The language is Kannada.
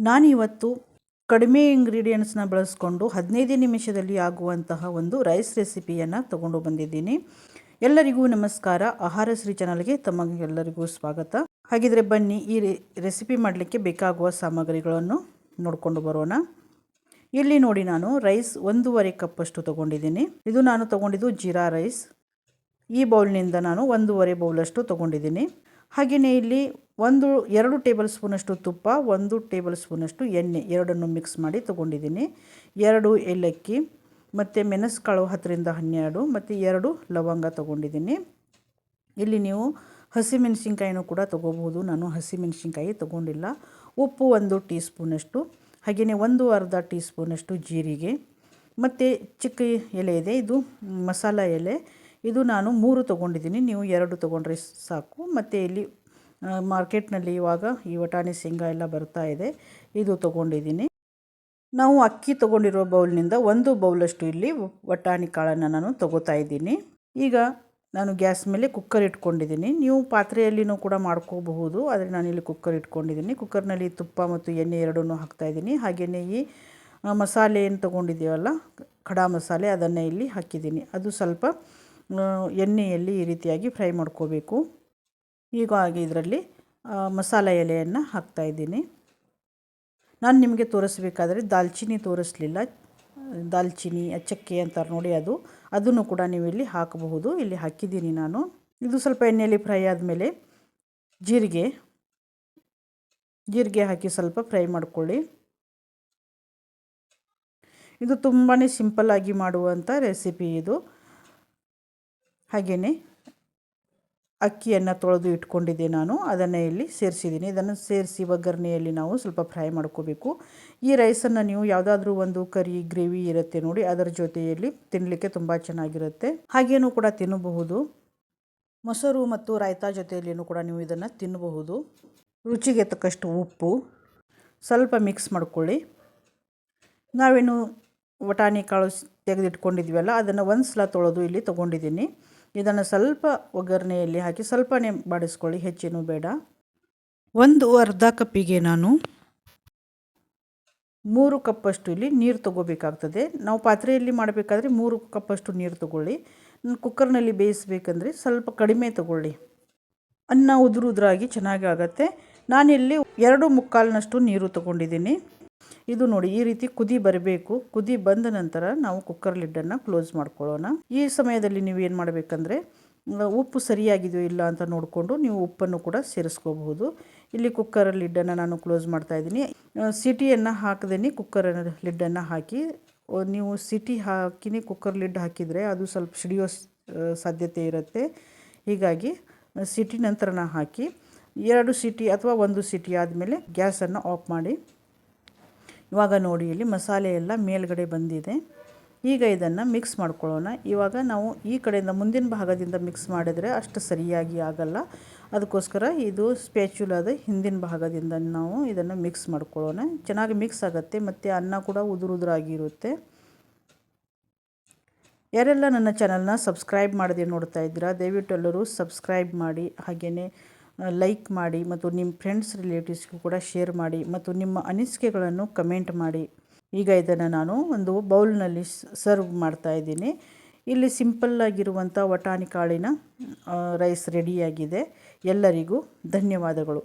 ನಾನಿವತ್ತು ಕಡಿಮೆ ಇಂಗ್ರೀಡಿಯೆಂಟ್ಸ್ನ ಬಳಸ್ಕೊಂಡು 15 ನಿಮಿಷದಲ್ಲಿ ಆಗುವಂತಹ ಒಂದು ರೈಸ್ ರೆಸಿಪಿಯನ್ನು ತಗೊಂಡು ಬಂದಿದ್ದೀನಿ. ಎಲ್ಲರಿಗೂ ನಮಸ್ಕಾರ. ಆಹಾರ ಶ್ರೀ ಚಾನಲ್ಗೆ ತಮಗೆಲ್ಲರಿಗೂ ಸ್ವಾಗತ. ಹಾಗಿದ್ರೆ ಬನ್ನಿ ಈ ರೆಸಿಪಿ ಮಾಡಲಿಕ್ಕೆ ಬೇಕಾಗುವ ಸಾಮಗ್ರಿಗಳನ್ನು ನೋಡಿಕೊಂಡು ಬರೋಣ. ಇಲ್ಲಿ ನೋಡಿ, ನಾನು ರೈಸ್ 1.5 ಕಪ್ಪಷ್ಟು ತೊಗೊಂಡಿದ್ದೀನಿ. ಇದು ನಾನು ತೊಗೊಂಡಿದ್ದು ಜೀರಾ ರೈಸ್. ಈ ಬೌಲ್ನಿಂದ ನಾನು 1.5 ಬೌಲಷ್ಟು ತೊಗೊಂಡಿದ್ದೀನಿ. ಹಾಗೆಯೇ ಇಲ್ಲಿ 2 ಟೇಬಲ್ ಸ್ಪೂನಷ್ಟು ತುಪ್ಪ, 1 ಟೇಬಲ್ ಸ್ಪೂನಷ್ಟು ಎಣ್ಣೆ, ಎರಡನ್ನು ಮಿಕ್ಸ್ ಮಾಡಿ ತೊಗೊಂಡಿದ್ದೀನಿ. 2 ಏಲಕ್ಕಿ ಮತ್ತು ಮೆಣಸುಕಾಳು 10ರಿಂದ 12 ಮತ್ತು 2 ಲವಂಗ ತೊಗೊಂಡಿದ್ದೀನಿ. ಇಲ್ಲಿ ನೀವು ಹಸಿಮೆಣಸಿನ್ಕಾಯಿನೂ ಕೂಡ ತೊಗೋಬಹುದು. ನಾನು ಹಸಿಮೆಣಸಿನ್ಕಾಯಿ ತೊಗೊಂಡಿಲ್ಲ. ಉಪ್ಪು 1 ಟೀ ಸ್ಪೂನಷ್ಟು, ಹಾಗೆಯೇ 1/2 ಟೀ ಸ್ಪೂನಷ್ಟು ಜೀರಿಗೆ ಮತ್ತು ಚಿಕ್ಕ ಎಲೆ ಇದೆ, ಇದು ಮಸಾಲ ಎಲೆ. ಇದು ನಾನು 3 ತೊಗೊಂಡಿದ್ದೀನಿ, ನೀವು 2 ತೊಗೊಂಡ್ರೆ ಸಾಕು. ಮತ್ತು ಇಲ್ಲಿ ಮಾರ್ಕೆಟ್ನಲ್ಲಿ ಇವಾಗ ಈ ವಟಾಣಿ ಶೇಂಗಾ ಎಲ್ಲ ಬರ್ತಾ ಇದೆ, ಇದು ತೊಗೊಂಡಿದ್ದೀನಿ. ನಾವು ಅಕ್ಕಿ ತೊಗೊಂಡಿರೋ ಬೌಲ್ನಿಂದ 1 ಬೌಲಷ್ಟು ಇಲ್ಲಿ ವಟಾಣಿ ಕಾಳನ್ನು ನಾನು ತೊಗೋತಾ ಇದ್ದೀನಿ. ಈಗ ನಾನು ಗ್ಯಾಸ್ ಮೇಲೆ ಕುಕ್ಕರ್ ಇಟ್ಕೊಂಡಿದ್ದೀನಿ. ನೀವು ಪಾತ್ರೆಯಲ್ಲಿನೂ ಕೂಡ ಮಾಡ್ಕೋಬಹುದು, ಆದರೆ ನಾನಿಲ್ಲಿ ಕುಕ್ಕರ್ ಇಟ್ಕೊಂಡಿದ್ದೀನಿ. ಕುಕ್ಕರ್ನಲ್ಲಿ ತುಪ್ಪ ಮತ್ತು ಎಣ್ಣೆ ಎರಡನ್ನೂ ಹಾಕ್ತಾಯಿದ್ದೀನಿ. ಹಾಗೆಯೇ ಈ ಮಸಾಲೆ ಏನು ತೊಗೊಂಡಿದ್ದೀವಲ್ಲ, ಖಡಾ ಮಸಾಲೆ, ಅದನ್ನು ಇಲ್ಲಿ ಹಾಕಿದ್ದೀನಿ. ಅದು ಸ್ವಲ್ಪ ಎಣ್ಣೆಯಲ್ಲಿ ಈ ರೀತಿಯಾಗಿ ಫ್ರೈ ಮಾಡ್ಕೋಬೇಕು. ಹೀಗಾಗಿ ಇದರಲ್ಲಿ ಮಸಾಲ ಎಲೆಯನ್ನು ಹಾಕ್ತಾಯಿದ್ದೀನಿ. ನಾನು ನಿಮಗೆ ತೋರಿಸ್ಬೇಕಾದ್ರೆ ದಾಲ್ಚಿನ್ನಿ ತೋರಿಸಲಿಲ್ಲ. ದಾಲ್ಚಿನ್ನಿ, ಚಕ್ಕೆ ಅಂತಾರೆ ನೋಡಿ, ಅದನ್ನು ಕೂಡ ನೀವು ಇಲ್ಲಿ ಹಾಕಬಹುದು. ಇಲ್ಲಿ ಹಾಕಿದ್ದೀನಿ ನಾನು. ಇದು ಸ್ವಲ್ಪ ಎಣ್ಣೆಯಲ್ಲಿ ಫ್ರೈ ಆದಮೇಲೆ ಜೀರಿಗೆ ಹಾಕಿ ಸ್ವಲ್ಪ ಫ್ರೈ ಮಾಡ್ಕೊಳ್ಳಿ. ಇದು ತುಂಬಾ ಸಿಂಪಲ್ಲಾಗಿ ಮಾಡುವಂಥ ರೆಸಿಪಿ ಇದು. ಹಾಗೆಯೇ ಅಕ್ಕಿಯನ್ನು ತೊಳೆದು ಇಟ್ಕೊಂಡಿದ್ದೆ ನಾನು, ಅದನ್ನು ಇಲ್ಲಿ ಸೇರಿಸಿದ್ದೀನಿ. ಇದನ್ನು ಸೇರಿಸಿ ಒಗ್ಗರಣೆಯಲ್ಲಿ ನಾವು ಸ್ವಲ್ಪ ಫ್ರೈ ಮಾಡ್ಕೋಬೇಕು. ಈ ರೈಸನ್ನು ನೀವು ಯಾವುದಾದ್ರೂ ಒಂದು ಕರಿ ಗ್ರೇವಿ ಇರುತ್ತೆ ನೋಡಿ, ಅದರ ಜೊತೆಯಲ್ಲಿ ತಿನ್ನಲಿಕ್ಕೆ ತುಂಬ ಚೆನ್ನಾಗಿರುತ್ತೆ. ಹಾಗೇನೂ ಕೂಡ ತಿನ್ನಬಹುದು. ಮೊಸರು ಮತ್ತು ರಾಯ್ತಾ ಜೊತೆಯಲ್ಲಿಯೂ ಕೂಡ ನೀವು ಇದನ್ನು ತಿನ್ನಬಹುದು. ರುಚಿಗೆ ತಕ್ಕಷ್ಟು ಉಪ್ಪು ಸ್ವಲ್ಪ ಮಿಕ್ಸ್ ಮಾಡ್ಕೊಳ್ಳಿ. ನಾವೇನು ವಟಾಣಿ ಕಾಳು ತೆಗೆದಿಟ್ಕೊಂಡಿದ್ವಲ್ಲ, ಅದನ್ನು ಒಂದು ಸಲ ತೊಳೆದು ಇಲ್ಲಿ ತೊಗೊಂಡಿದ್ದೀನಿ. ಇದನ್ನು ಸ್ವಲ್ಪ ಒಗ್ಗರಣೆಯಲ್ಲಿ ಹಾಕಿ ಸ್ವಲ್ಪನೇ ಬಾಡಿಸ್ಕೊಳ್ಳಿ, ಹೆಚ್ಚೇನೂ ಬೇಡ. 1/2 ಕಪ್ಪಿಗೆ ನಾನು 3 ಕಪ್ಪಷ್ಟು ಇಲ್ಲಿ ನೀರು ತೊಗೋಬೇಕಾಗ್ತದೆ. ನಾವು ಪಾತ್ರೆಯಲ್ಲಿ ಮಾಡಬೇಕಾದ್ರೆ 3 ಕಪ್ಪಷ್ಟು ನೀರು ತೊಗೊಳ್ಳಿ. ಕುಕ್ಕರ್ನಲ್ಲಿ ಬೇಯಿಸಬೇಕಂದ್ರೆ ಸ್ವಲ್ಪ ಕಡಿಮೆ ತೊಗೊಳ್ಳಿ, ಅನ್ನ ಉದುರಾಗಿ ಚೆನ್ನಾಗಿ ಆಗುತ್ತೆ. ನಾನಿಲ್ಲಿ 2/4ನಷ್ಟು ನೀರು ತೊಗೊಂಡಿದ್ದೀನಿ. ಇದು ನೋಡಿ, ಈ ರೀತಿ ಕುದಿ ಬರಬೇಕು. ಕುದಿ ಬಂದ ನಂತರ ನಾವು ಕುಕ್ಕರ್ ಲಿಡ್ಡನ್ನು ಕ್ಲೋಸ್ ಮಾಡ್ಕೊಳ್ಳೋಣ. ಈ ಸಮಯದಲ್ಲಿ ನೀವು ಏನು ಮಾಡಬೇಕಂದ್ರೆ, ಉಪ್ಪು ಸರಿಯಾಗಿದೆಯೋ ಇಲ್ಲ ಅಂತ ನೋಡಿಕೊಂಡು ನೀವು ಉಪ್ಪನ್ನು ಕೂಡ ಸೇರಿಸ್ಕೋಬಹುದು. ಇಲ್ಲಿ ಕುಕ್ಕರ್ ಲಿಡ್ಡನ್ನು ನಾನು ಕ್ಲೋಸ್ ಮಾಡ್ತಾಯಿದ್ದೀನಿ. ಸಿಟಿಯನ್ನು ಹಾಕದೇ ಕುಕ್ಕರ್ ಲಿಡ್ಡನ್ನು ಹಾಕಿ. ನೀವು ಸಿಟಿ ಹಾಕಿನೇ ಕುಕ್ಕರ್ ಲಿಡ್ ಹಾಕಿದರೆ ಅದು ಸ್ವಲ್ಪ ಸಿಡಿಯೋ ಸಾಧ್ಯತೆ ಇರುತ್ತೆ. ಹೀಗಾಗಿ ಸಿಟಿ ನಂತರನ ಹಾಕಿ 2 ಸಿಟಿ ಅಥವಾ 1 ಸಿಟಿ ಆದಮೇಲೆ ಗ್ಯಾಸನ್ನು ಆಫ್ ಮಾಡಿ. ಇವಾಗ ನೋಡಿ, ಇಲ್ಲಿ ಮಸಾಲೆ ಎಲ್ಲ ಮೇಲ್ಗಡೆ ಬಂದಿದೆ. ಈಗ ಇದನ್ನು ಮಿಕ್ಸ್ ಮಾಡ್ಕೊಳ್ಳೋಣ. ಇವಾಗ ನಾವು ಈ ಕಡೆಯಿಂದ ಮುಂದಿನ ಭಾಗದಿಂದ ಮಿಕ್ಸ್ ಮಾಡಿದರೆ ಅಷ್ಟು ಸರಿಯಾಗಿ ಆಗಲ್ಲ. ಅದಕ್ಕೋಸ್ಕರ ಇದು ಸ್ಪ್ಯಾಚುಲಾದ ಹಿಂದಿನ ಭಾಗದಿಂದ ನಾವು ಇದನ್ನು ಮಿಕ್ಸ್ ಮಾಡ್ಕೊಳ್ಳೋಣ. ಚೆನ್ನಾಗಿ ಮಿಕ್ಸ್ ಆಗುತ್ತೆ ಮತ್ತು ಅನ್ನ ಕೂಡ ಉದುರಾಗಿರುತ್ತೆ. ಯಾರೆಲ್ಲ ನನ್ನ ಚಾನಲ್ನ ಸಬ್ಸ್ಕ್ರೈಬ್ ಮಾಡದೆ ನೋಡ್ತಾ ಇದ್ದೀರಾ, ದಯವಿಟ್ಟು ಎಲ್ಲರೂ ಸಬ್ಸ್ಕ್ರೈಬ್ ಮಾಡಿ, ಹಾಗೆಯೇ ಲೈಕ್ ಮಾಡಿ ಮತ್ತು ನಿಮ್ಮ ಫ್ರೆಂಡ್ಸ್ ರಿಲೇಟಿವ್ಸ್ಗೂ ಕೂಡ ಶೇರ್ ಮಾಡಿ ಮತ್ತು ನಿಮ್ಮ ಅನಿಸಿಕೆಗಳನ್ನು ಕಮೆಂಟ್ ಮಾಡಿ. ಈಗ ಇದನ್ನು ನಾನು ಒಂದು ಬೌಲ್ನಲ್ಲಿ ಸರ್ವ್ ಮಾಡ್ತಾಯಿದ್ದೀನಿ. ಇಲ್ಲಿ ಸಿಂಪಲ್ಲಾಗಿರುವಂಥ ವಟಾಣಿ ಕಾಳಿನ ರೈಸ್ ರೆಡಿಯಾಗಿದೆ. ಎಲ್ಲರಿಗೂ ಧನ್ಯವಾದಗಳು.